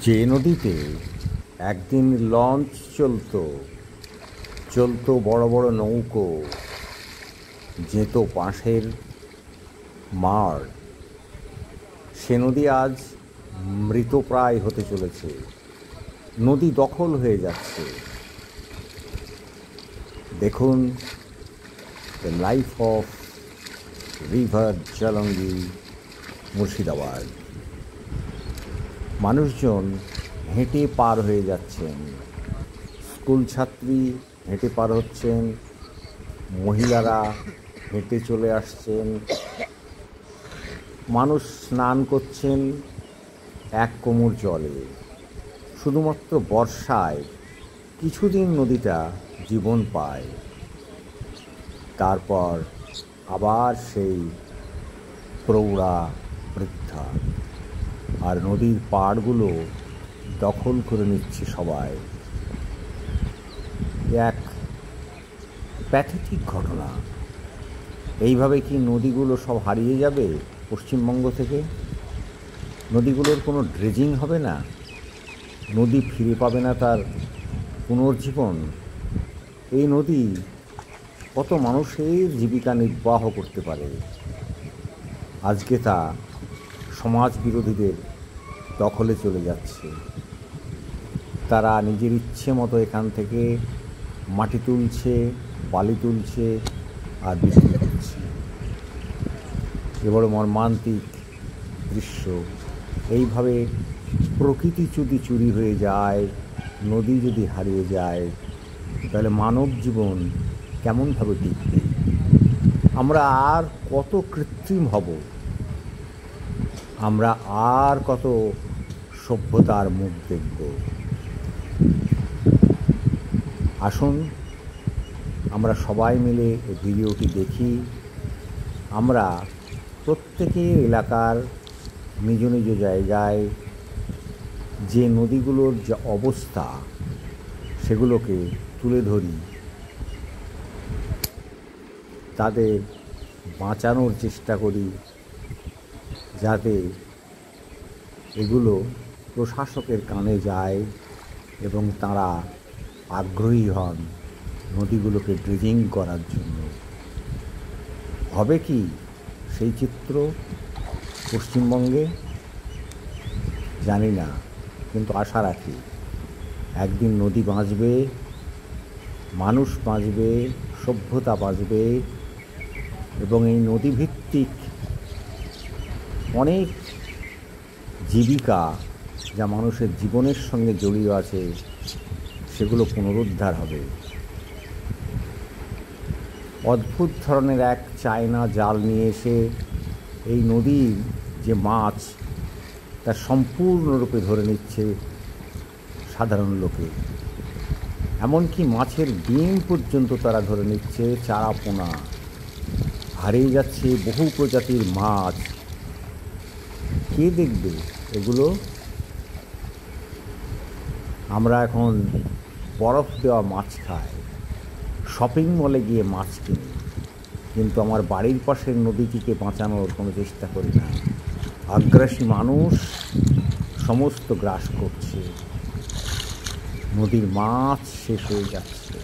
যে নদীতে একদিন লঞ্চ চলতো বড় বড় নৌকো, যেত বাঁশের মাড়, সে নদী আজ মৃতপ্রায় হতে চলেছে। নদী দখল হয়ে যাচ্ছে। দেখুন the life of river Jalangi, Murshidabad. মানুষজন হেঁটে পার হয়ে যাচ্ছেন, স্কুল ছাত্রী হেঁটে পার হচ্ছেন, মহিলারা হেঁটে চলে আসছেন, মানুষ স্নান করছেন এক কোমর জলে। শুধুমাত্র বর্ষায় কিছুদিন নদীটা জীবন পায়, তারপর আবার সেই প্রৌঢ়া বৃদ্ধা। আর নদীর পাড়গুলো দখল করে নিচ্ছে সবাই। এক প্যাথেটিক ঘটনা। এইভাবে কি নদীগুলো সব হারিয়ে যাবে পশ্চিমবঙ্গ থেকে? নদীগুলোর কোনো ড্রেজিং হবে না? নদী ফিরে পাবে না তার পুনর্জীবন? এই নদী কত মানুষের জীবিকা নির্বাহ করতে পারে, আজকে তা সমাজ বিরোধীদের দখলে চলে যাচ্ছে। তারা নিজের ইচ্ছে মতো এখান থেকে মাটি তুলছে, বালি তুলছে আর বিক্রি করছে। এ বড় মর্মান্তিক দৃশ্য। এইভাবে প্রকৃতি যদি চুরি হয়ে যায়, নদী যদি হারিয়ে যায়, তাহলে মানব জীবন কেমনভাবে টিকবে? আমরা আর কত কৃত্রিম হব? আমরা আর কত সভ্যতার মুখ দেখব? আসুন আমরা সবাই মিলে এই ভিডিওটি দেখি। আমরা প্রত্যেকের এলাকার নিজ নিজ জায়গায় যে নদীগুলোর যে অবস্থা, সেগুলোকে তুলে ধরি, তাদের বাঁচানোর চেষ্টা করি, যাতে এগুলো প্রশাসকের কানে যায় এবং তারা আগ্রহী হন নদীগুলোকে ড্রেজিং করার জন্য। হবে কি সেই চিত্র পশ্চিমবঙ্গে? জানি না, কিন্তু আশা রাখি একদিন নদী বাঁচবে, মানুষ বাঁচবে, সভ্যতা বাঁচবে এবং এই নদীভিত্তিক অনেক জীবিকা যা মানুষের জীবনের সঙ্গে জড়িয়ে আছে, সেগুলো পুনরুদ্ধার হবে। অদ্ভুত ধরনের এক চায়না জাল নিয়ে এসে এই নদীর যে মাছ, তা সম্পূর্ণরূপে ধরে নিচ্ছে সাধারণ লোকে। এমনকি মাছের ডিম পর্যন্ত তারা ধরে নিচ্ছে, চারা পোনা। হারিয়ে যাচ্ছে বহু প্রজাতির মাছ। কে দেখবে এগুলো? আমরা এখন বরফ দেওয়া মাছ খাই, শপিং মলে গিয়ে মাছ কিনি, কিন্তু আমার বাড়ির পাশের নদীটিকে বাঁচানোর কোনো চেষ্টা করি না। আগ্রাসী মানুষ সমস্ত গ্রাস করছে, নদীর মাছ শেষ হয়ে যাচ্ছে।